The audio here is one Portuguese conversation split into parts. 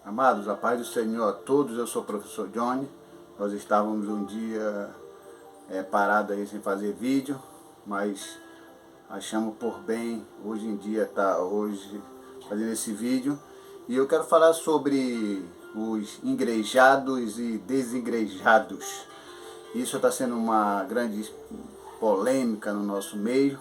Amados, a paz do Senhor a todos, eu sou o professor Johnny. Nós estávamos um dia parado aí sem fazer vídeo, mas achamos por bem hoje em dia hoje fazendo esse vídeo. E eu quero falar sobre os igrejados e desigrejados. Isso está sendo uma grande polêmica no nosso meio.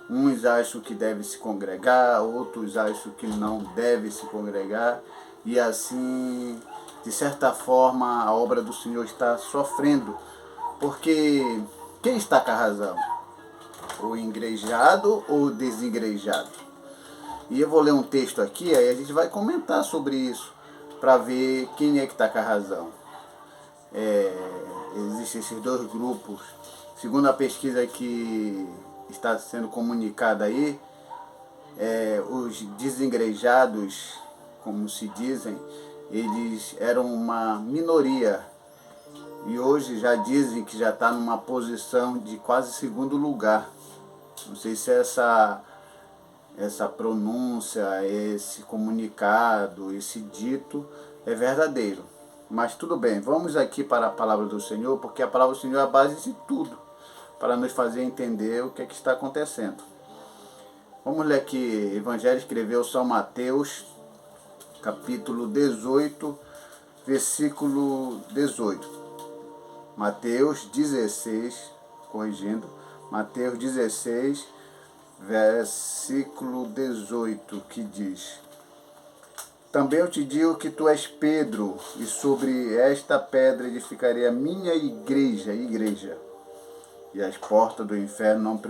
Uns acham que deve se congregar, outros acham que não deve se congregar. E assim, de certa forma, a obra do Senhor está sofrendo. Porque quem está com a razão? O igrejado ou o desigrejado? E eu vou ler um texto aqui, aí a gente vai comentar sobre isso, para ver quem é que está com a razão. Existem esses dois grupos. Segundo a pesquisa que está sendo comunicada aí, os desigrejados, como se dizem, eles eram uma minoria e hoje já dizem que já está numa posição de quase segundo lugar. Não sei se essa pronúncia, esse comunicado, esse dito é verdadeiro. Mas tudo bem, vamos aqui para a palavra do Senhor, porque a palavra do Senhor é a base de tudo, para nos fazer entender o que está acontecendo. Vamos ler aqui, Evangelho escreveu São Mateus, capítulo 18, versículo 18. Mateus 16, corrigindo, Mateus 16, versículo 18, que diz: Também eu te digo que tu és Pedro, e sobre esta pedra edificarei a minha igreja, e as portas do inferno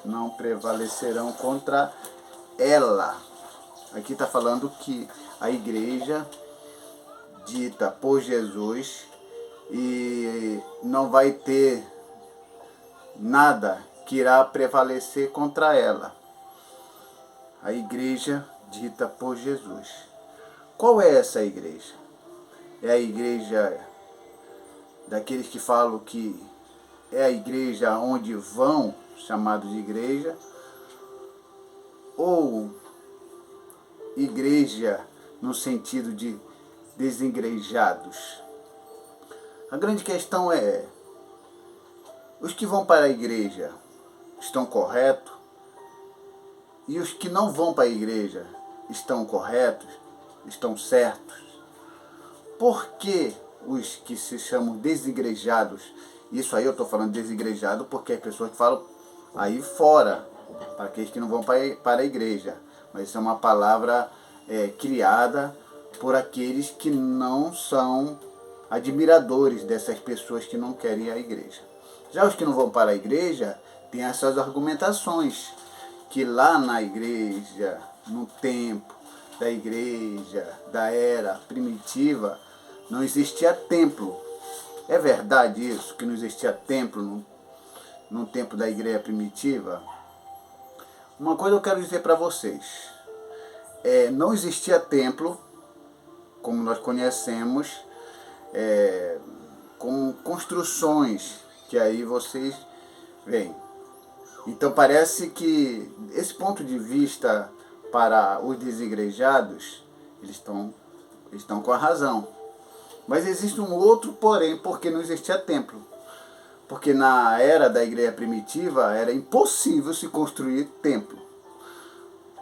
não prevalecerão contra ela. Aqui está falando que a igreja dita por Jesus, e não vai ter nada que irá prevalecer contra ela. A igreja dita por Jesus. Qual é essa igreja? É a igreja daqueles que falam que é a igreja onde vão, chamados de igreja, ou igreja no sentido de desigrejados? A grande questão é: os que vão para a igreja estão corretos? E os que não vão para a igreja estão corretos? Estão certos? Por que os que se chamam desigrejados? Isso aí eu estou falando desigrejado porque as pessoas que falam aí fora, para aqueles que não vão para a igreja. Mas isso é uma palavra criada por aqueles que não são admiradores dessas pessoas que não querem a igreja. Já os que não vão para a igreja têm essas argumentações, que lá na igreja, no tempo da igreja, da era primitiva, não existia templo. É verdade isso, que não existia templo no tempo da igreja primitiva? Uma coisa eu quero dizer para vocês: não existia templo, como nós conhecemos, com construções que aí vocês veem. Então parece que esse ponto de vista para os desigrejados, eles estão com a razão. Mas existe um outro porém, porque não existia templo. Porque na era da igreja primitiva era impossível se construir templo,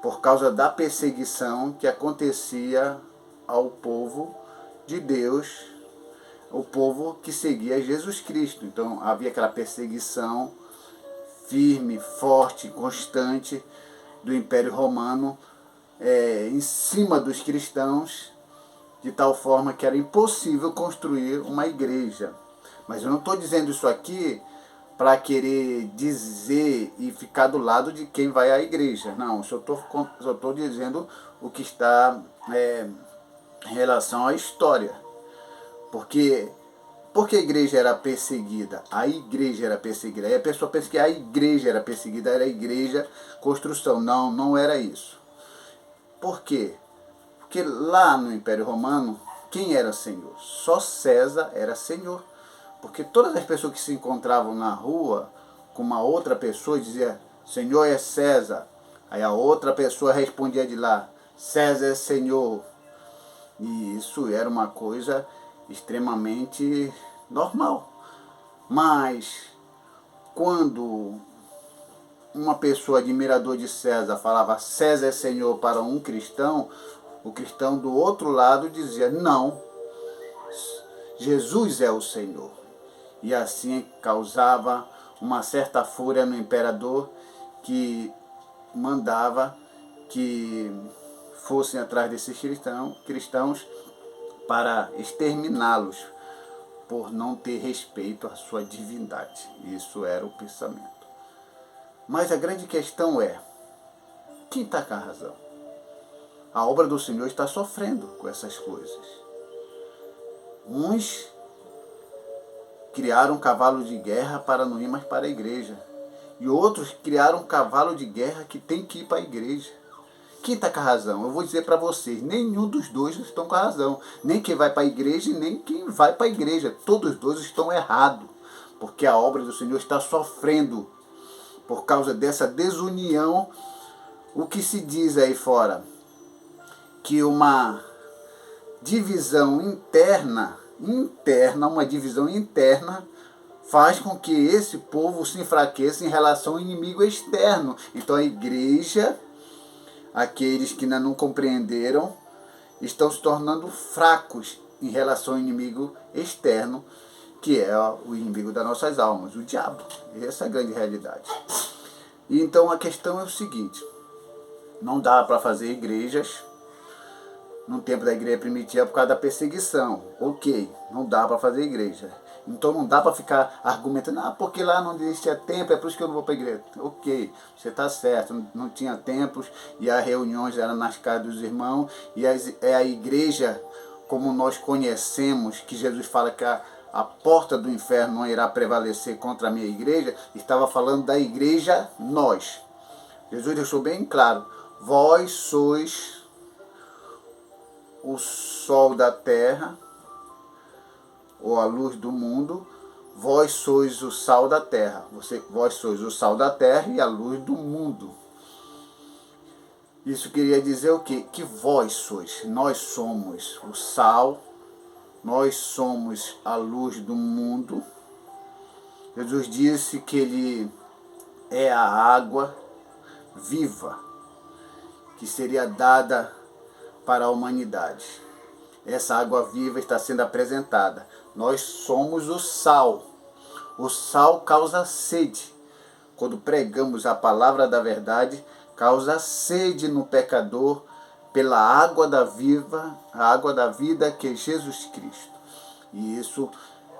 por causa da perseguição que acontecia ao povo de Deus, o povo que seguia Jesus Cristo. Então havia aquela perseguição firme, forte, constante do Império Romano em cima dos cristãos, de tal forma que era impossível construir uma igreja. Mas eu não estou dizendo isso aqui para querer dizer e ficar do lado de quem vai à igreja. Não, só estou dizendo o que está em relação à história. Porque a igreja era perseguida? A igreja era perseguida. Aí a pessoa pensa que a igreja era perseguida, era a igreja construção. Não, não era isso. Por quê? Porque lá no Império Romano, quem era Senhor? Só César era Senhor. Porque todas as pessoas que se encontravam na rua com uma outra pessoa dizia: Senhor é César. Aí a outra pessoa respondia de lá: César é Senhor. E isso era uma coisa extremamente normal. Mas quando uma pessoa admirador de César falava César é Senhor para um cristão, o cristão do outro lado dizia não, Jesus é o Senhor. E assim causava uma certa fúria no imperador, que mandava que fossem atrás desses cristãos para exterminá-los por não ter respeito à sua divindade. Isso era o pensamento. Mas a grande questão é, quem está com a razão? A obra do Senhor está sofrendo com essas coisas. Uns criaram um cavalo de guerra para não ir mais para a igreja. E outros criaram um cavalo de guerra que tem que ir para a igreja. Quem está com a razão? Eu vou dizer para vocês, nenhum dos dois estão com a razão. Nem quem vai para a igreja e nem quem vai para a igreja. Todos os dois estão errados. Porque a obra do Senhor está sofrendo por causa dessa desunião. O que se diz aí fora? Que uma divisão interna, uma divisão interna, faz com que esse povo se enfraqueça em relação ao inimigo externo. Então a igreja, aqueles que ainda não compreenderam, estão se tornando fracos em relação ao inimigo externo, que é o inimigo das nossas almas, o diabo. Essa é a grande realidade. E então a questão é o seguinte, não dá para fazer igrejas no tempo da igreja primitiva por causa da perseguição. Ok, não dá para fazer igreja. Então não dá para ficar argumentando, porque lá não existia templo, é por isso que eu não vou para a igreja. Ok, você está certo, não tinha templos e as reuniões eram nas casas dos irmãos. E a igreja, como nós conhecemos, que Jesus fala que a porta do inferno não irá prevalecer contra a minha igreja, estava falando da igreja nós. Jesus deixou bem claro, vós sois o sol da terra, ou a luz do mundo, vós sois o sal da terra. Vós sois o sal da terra e a luz do mundo. Isso queria dizer o quê? Que vós sois, nós somos o sal, nós somos a luz do mundo. Jesus disse que Ele é a água viva, que seria dada para a humanidade. Essa água viva está sendo apresentada. Nós somos o sal. O sal causa sede. Quando pregamos a palavra da verdade, causa sede no pecador pela água da vida que é Jesus Cristo. E isso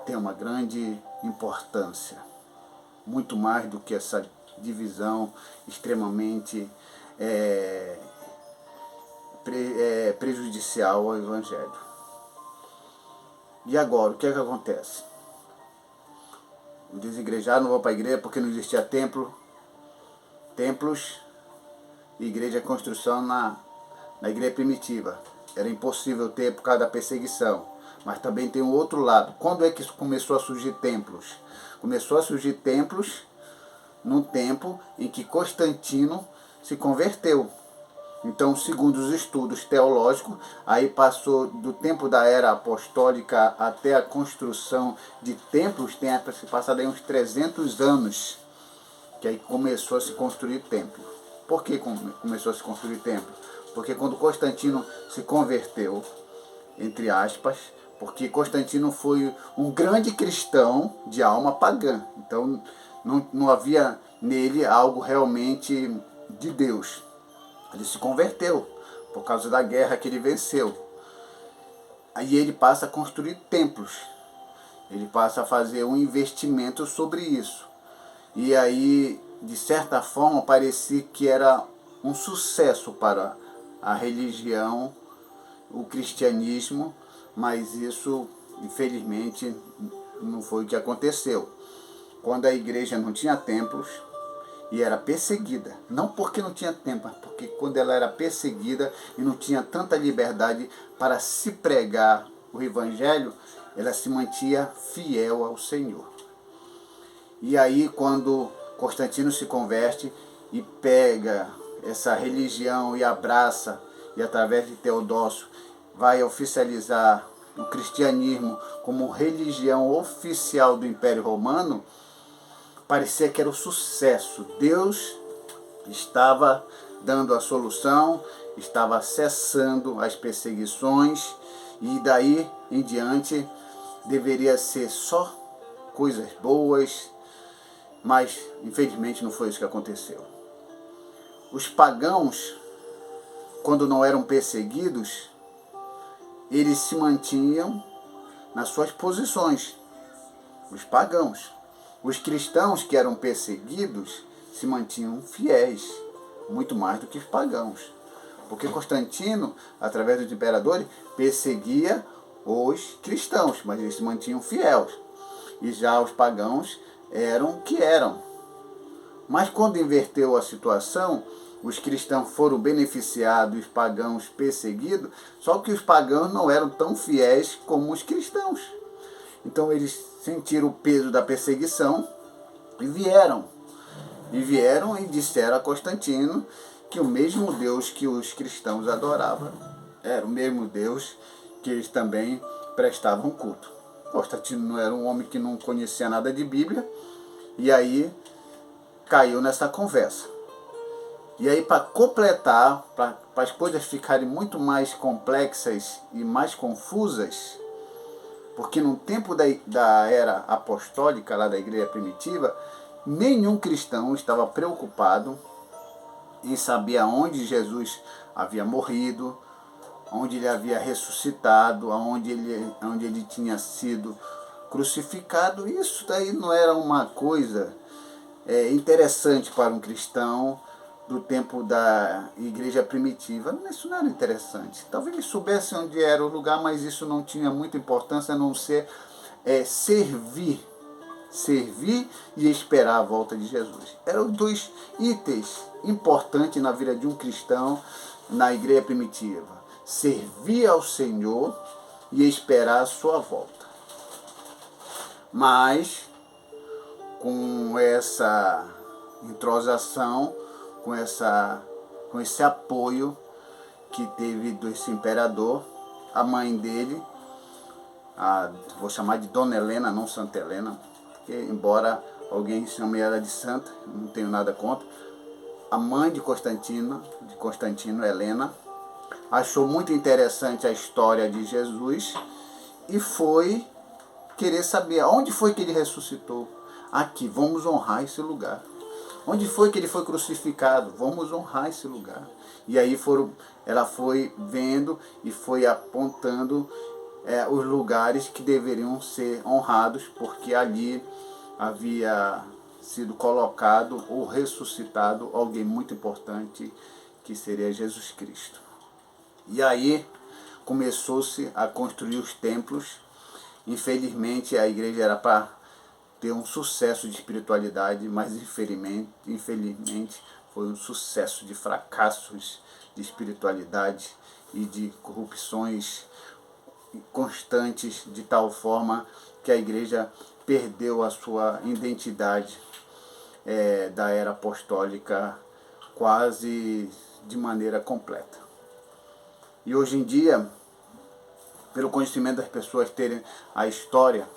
tem uma grande importância. Muito mais do que essa divisão extremamente prejudicial ao Evangelho. E agora, o que é que acontece? Os desigrejados não vão para a igreja porque não existia templos, igreja é construção na igreja primitiva. Era impossível ter por causa da perseguição. Mas também tem um outro lado. Quando é que começou a surgir templos? Começou a surgir templos no tempo em que Constantino se converteu. Então, segundo os estudos teológicos, aí passou do tempo da era apostólica até a construção de templos, tem passado aí uns 300 anos, que aí começou a se construir templo. Por que começou a se construir templo? Porque quando Constantino se converteu, entre aspas, porque Constantino foi um grande cristão de alma pagã. Então, não havia nele algo realmente de Deus. Ele se converteu por causa da guerra que ele venceu. Aí ele passa a construir templos. Ele passa a fazer um investimento sobre isso. E aí, de certa forma, parecia que era um sucesso para a religião, o cristianismo, mas isso, infelizmente, não foi o que aconteceu. Quando a igreja não tinha templos, e era perseguida, não porque não tinha tempo, mas porque quando ela era perseguida e não tinha tanta liberdade para se pregar o Evangelho, ela se mantinha fiel ao Senhor. E aí quando Constantino se converte e pega essa religião e abraça, e através de Teodócio vai oficializar o cristianismo como religião oficial do Império Romano, parecia que era o sucesso. Deus estava dando a solução, estava cessando as perseguições e daí em diante deveria ser só coisas boas, mas infelizmente não foi isso que aconteceu. Os pagãos, quando não eram perseguidos, eles se mantinham nas suas posições, os pagãos. Os cristãos que eram perseguidos se mantinham fiéis, muito mais do que os pagãos. Porque Constantino, através dos imperadores, perseguia os cristãos, mas eles se mantinham fiéis. E já os pagãos eram o que eram. Mas quando inverteu a situação, os cristãos foram beneficiados e os pagãos perseguidos, só que os pagãos não eram tão fiéis como os cristãos. Então eles sentiram o peso da perseguição e vieram. E disseram a Constantino que o mesmo Deus que os cristãos adoravam era o mesmo Deus que eles também prestavam culto. Constantino não era um homem que não conhecia nada de Bíblia, e aí caiu nessa conversa. E aí, para completar, para as coisas ficarem muito mais complexas e mais confusas, porque no tempo da era apostólica, lá da igreja primitiva, nenhum cristão estava preocupado em saber aonde Jesus havia morrido, onde ele havia ressuscitado, onde ele tinha sido crucificado. Isso daí não era uma coisa interessante para um cristão do tempo da igreja primitiva. Isso não era interessante. Talvez eles soubessem onde era o lugar, mas isso não tinha muita importância, a não ser servir e esperar a volta de Jesus. Eram dois itens importantes na vida de um cristão na igreja primitiva: servir ao Senhor e esperar a sua volta. Mas com essa entrosação, com esse apoio que teve desse imperador, a mãe dele, vou chamar de Dona Helena, não Santa Helena, porque embora alguém chame ela de santa, não tenho nada contra, a mãe de Constantino, Helena, achou muito interessante a história de Jesus e foi querer saber onde foi que ele ressuscitou. Aqui, vamos honrar esse lugar. Onde foi que ele foi crucificado? Vamos honrar esse lugar. E aí ela foi vendo e foi apontando os lugares que deveriam ser honrados, porque ali havia sido colocado ou ressuscitado alguém muito importante, que seria Jesus Cristo. E aí começou-se a construir os templos. Infelizmente a igreja era para ter um sucesso de espiritualidade, mas infelizmente foi um sucesso de fracassos de espiritualidade e de corrupções constantes, de tal forma que a igreja perdeu a sua identidade da era apostólica quase de maneira completa. E hoje em dia, pelo conhecimento das pessoas terem a história,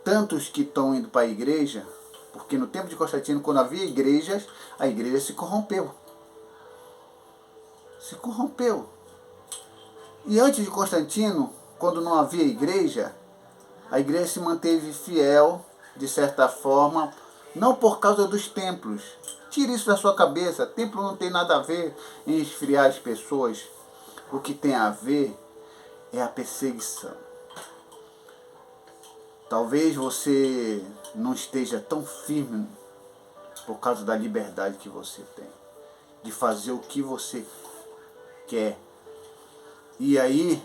tantos que estão indo para a igreja, porque no tempo de Constantino, quando havia igrejas, a igreja se corrompeu. Se corrompeu. E antes de Constantino, quando não havia igreja, a igreja se manteve fiel, de certa forma, não por causa dos templos. Tire isso da sua cabeça. Templo não tem nada a ver em esfriar as pessoas. O que tem a ver é a perseguição. Talvez você não esteja tão firme por causa da liberdade que você tem, de fazer o que você quer. E aí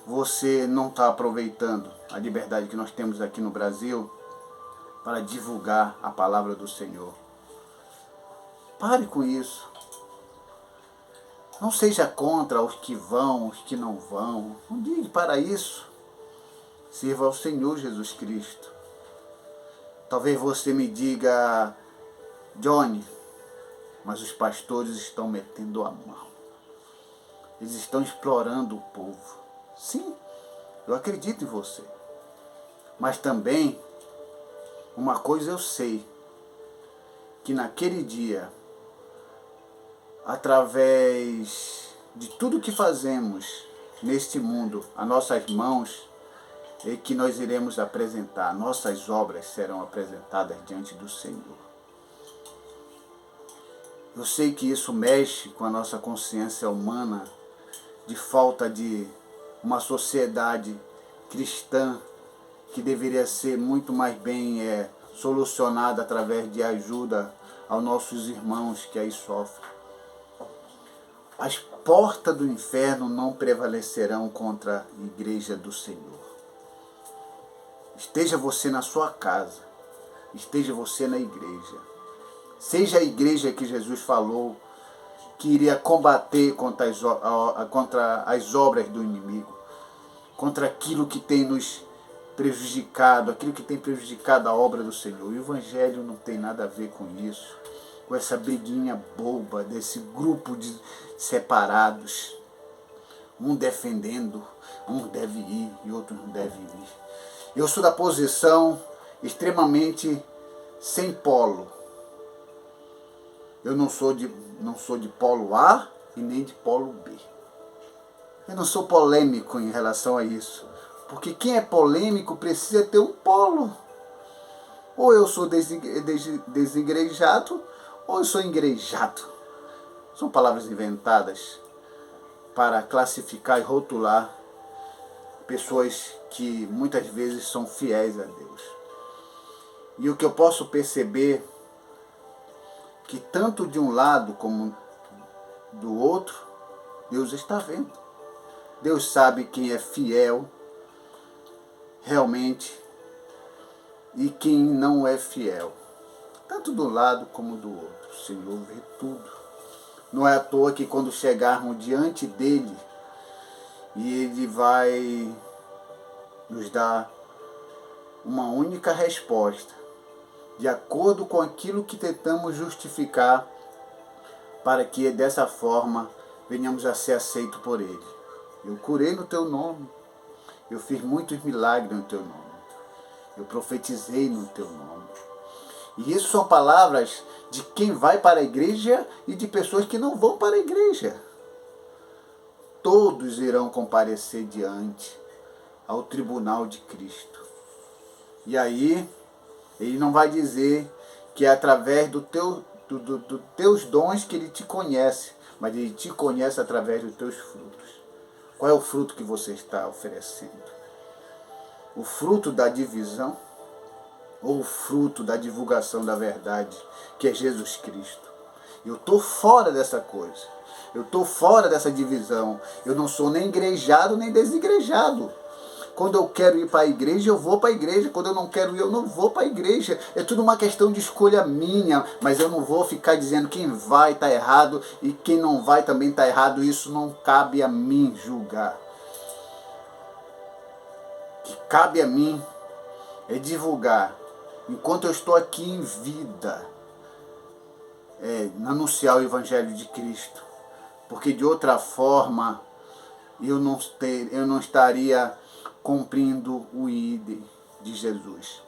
você não está aproveitando a liberdade que nós temos aqui no Brasil para divulgar a palavra do Senhor. Pare com isso. Não seja contra os que vão, os que não vão. Não ligue para isso. Sirva ao Senhor Jesus Cristo. Talvez você me diga: Johnny, mas os pastores estão metendo a mão. Eles estão explorando o povo. Sim, eu acredito em você. Mas também, uma coisa eu sei, que naquele dia, através de tudo que fazemos neste mundo, a nossas mãos, é que nós iremos apresentar, nossas obras serão apresentadas diante do Senhor. Eu sei que isso mexe com a nossa consciência humana, de falta de uma sociedade cristã que deveria ser muito mais bem solucionada através de ajuda aos nossos irmãos que aí sofrem. As portas do inferno não prevalecerão contra a igreja do Senhor. Esteja você na sua casa, esteja você na igreja. Seja a igreja que Jesus falou que iria combater contra as obras do inimigo, contra aquilo que tem nos prejudicado, aquilo que tem prejudicado a obra do Senhor. O Evangelho não tem nada a ver com isso, com essa briguinha boba desse grupo de separados, um defendendo, um deve ir e outro não deve ir. Eu sou da posição extremamente sem polo. Eu não sou de polo A e nem de polo B. Eu não sou polêmico em relação a isso. Porque quem é polêmico precisa ter um polo. Ou eu sou desigrejado, ou eu sou engrejado. São palavras inventadas para classificar e rotular pessoas que muitas vezes são fiéis a Deus. E o que eu posso perceber, que tanto de um lado como do outro, Deus está vendo. Deus sabe quem é fiel realmente e quem não é fiel. Tanto do lado como do outro. O Senhor vê tudo. Não é à toa que quando chegarmos diante dele, e ele vai nos dar uma única resposta, de acordo com aquilo que tentamos justificar, para que dessa forma venhamos a ser aceitos por ele. Eu curei no teu nome, eu fiz muitos milagres no teu nome, eu profetizei no teu nome. E isso são palavras de quem vai para a igreja e de pessoas que não vão para a igreja. Todos irão comparecer diante ao tribunal de Cristo. E aí, ele não vai dizer que é através dos teus dons que ele te conhece, mas ele te conhece através dos teus frutos. Qual é o fruto que você está oferecendo? O fruto da divisão ou o fruto da divulgação da verdade, que é Jesus Cristo? Eu estou fora dessa coisa. Eu estou fora dessa divisão. Eu não sou nem igrejado nem desigrejado. Quando eu quero ir para a igreja, eu vou para a igreja. Quando eu não quero ir, eu não vou para a igreja. É tudo uma questão de escolha minha. Mas eu não vou ficar dizendo quem vai está errado e quem não vai também está errado. Isso não cabe a mim julgar. O que cabe a mim é divulgar, enquanto eu estou aqui em vida, anunciar o Evangelho de Cristo. Porque de outra forma, eu não estaria cumprindo o ID de Jesus.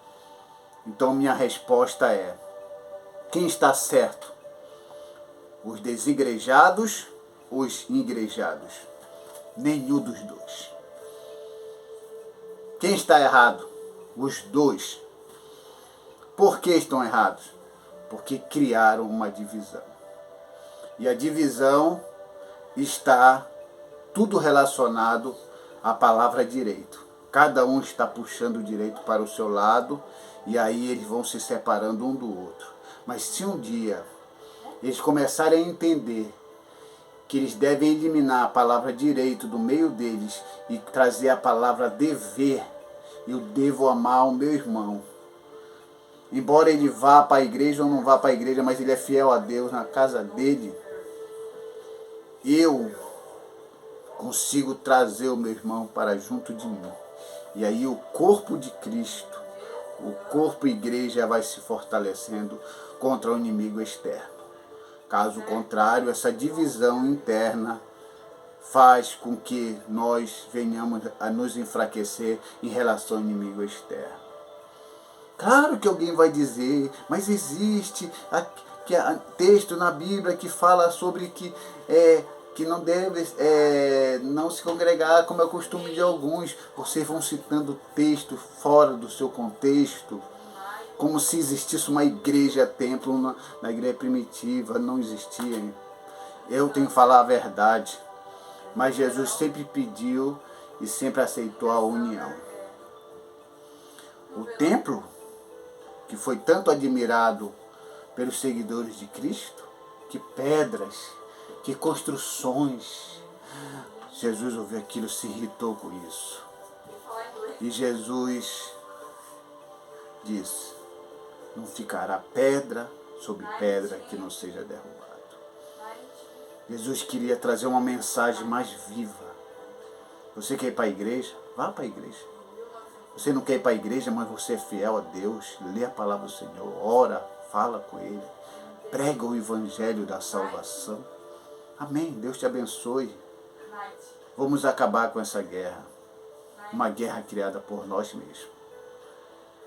Então minha resposta é: quem está certo? Os desigrejados ou os igrejados? Nenhum dos dois. Quem está errado? Os dois. Por que estão errados? Porque criaram uma divisão. E a divisão está tudo relacionado à palavra direito. Cada um está puxando o direito para o seu lado e aí eles vão se separando um do outro. Mas se um dia eles começarem a entender que eles devem eliminar a palavra direito do meio deles e trazer a palavra dever, eu devo amar o meu irmão. Embora ele vá para a igreja ou não vá para a igreja, mas ele é fiel a Deus na casa dele, eu consigo trazer o meu irmão para junto de mim. E aí o corpo de Cristo, o corpo igreja vai se fortalecendo contra o inimigo externo. Caso contrário, essa divisão interna faz com que nós venhamos a nos enfraquecer em relação ao inimigo externo. Claro que alguém vai dizer, mas existe texto na Bíblia que fala sobre que não deve não se congregar, como é o costume de alguns. Vocês vão citando texto fora do seu contexto, como se existisse uma igreja, templo na igreja primitiva. Não existia. Eu tenho que falar a verdade. Mas Jesus sempre pediu e sempre aceitou a união. O templo, que foi tanto admirado pelos seguidores de Cristo, que pedras, que construções. Jesus ouviu aquilo, se irritou com isso. E Jesus disse, não ficará pedra sobre pedra que não seja derrubado. Jesus queria trazer uma mensagem mais viva. Você quer ir para a igreja? Vá para a igreja. Você não quer ir para a igreja, mas você é fiel a Deus, lê a palavra do Senhor, ora, fala com Ele, prega o evangelho da salvação. Amém. Deus te abençoe. Vamos acabar com essa guerra. Uma guerra criada por nós mesmos.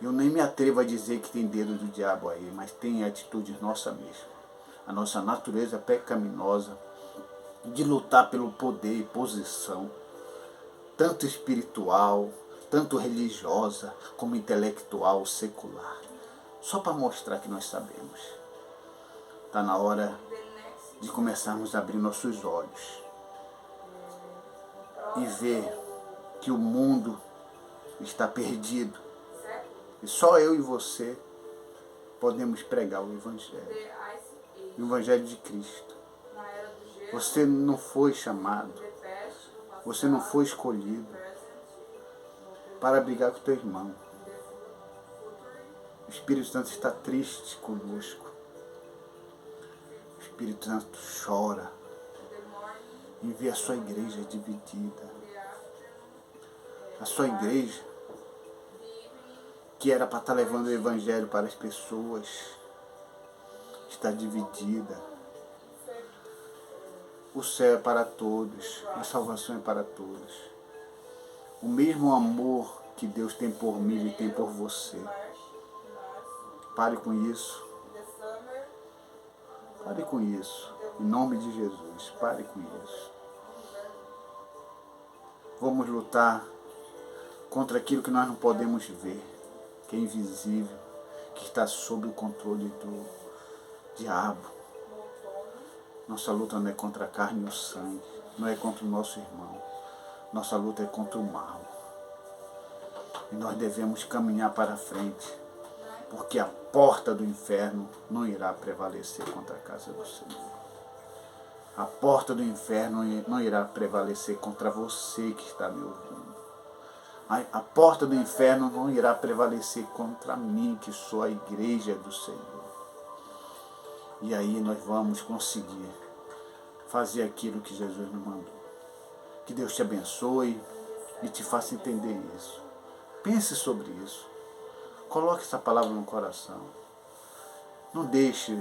Eu nem me atrevo a dizer que tem dedo do diabo aí, mas tem atitude nossa mesma. A nossa natureza pecaminosa de lutar pelo poder e posição, tanto espiritual, tanto religiosa, como intelectual, secular. Só para mostrar que nós sabemos. Está na hora de começarmos a abrir nossos olhos e ver que o mundo está perdido. E só eu e você podemos pregar o Evangelho de Cristo. Você não foi chamado, você não foi escolhido para brigar com o teu irmão. O Espírito Santo está triste conosco. O Espírito Santo chora em ver a sua igreja dividida. A sua igreja, que era para estar levando o Evangelho para as pessoas, está dividida. O céu é para todos, a salvação é para todos. O mesmo amor que Deus tem por mim e tem por você. Pare com isso. Pare com isso. Em nome de Jesus, pare com isso. Vamos lutar contra aquilo que nós não podemos ver, que é invisível, que está sob o controle do diabo. Nossa luta não é contra a carne e o sangue, não é contra o nosso irmão. Nossa luta é contra o mal. E nós devemos caminhar para frente, porque a porta do inferno não irá prevalecer contra a casa do Senhor. A porta do inferno não irá prevalecer contra você que está me ouvindo. A porta do inferno não irá prevalecer contra mim, que sou a igreja do Senhor. E aí nós vamos conseguir fazer aquilo que Jesus nos mandou. Que Deus te abençoe e te faça entender isso. Pense sobre isso. Coloque essa palavra no coração. Não deixe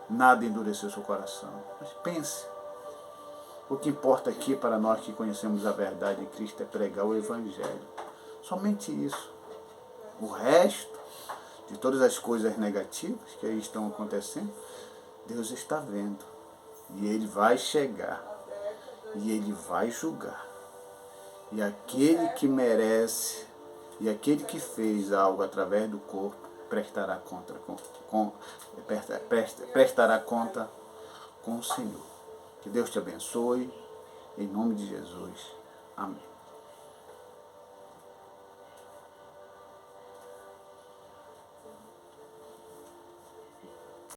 nada endurecer seu coração. Mas pense. O que importa aqui para nós que conhecemos a verdade em Cristo é pregar o Evangelho. Somente isso. O resto de todas as coisas negativas que aí estão acontecendo, Deus está vendo. E Ele vai chegar. E Ele vai julgar. E aquele que merece, e aquele que fez algo através do corpo, prestará conta com o Senhor. Que Deus te abençoe, em nome de Jesus. Amém.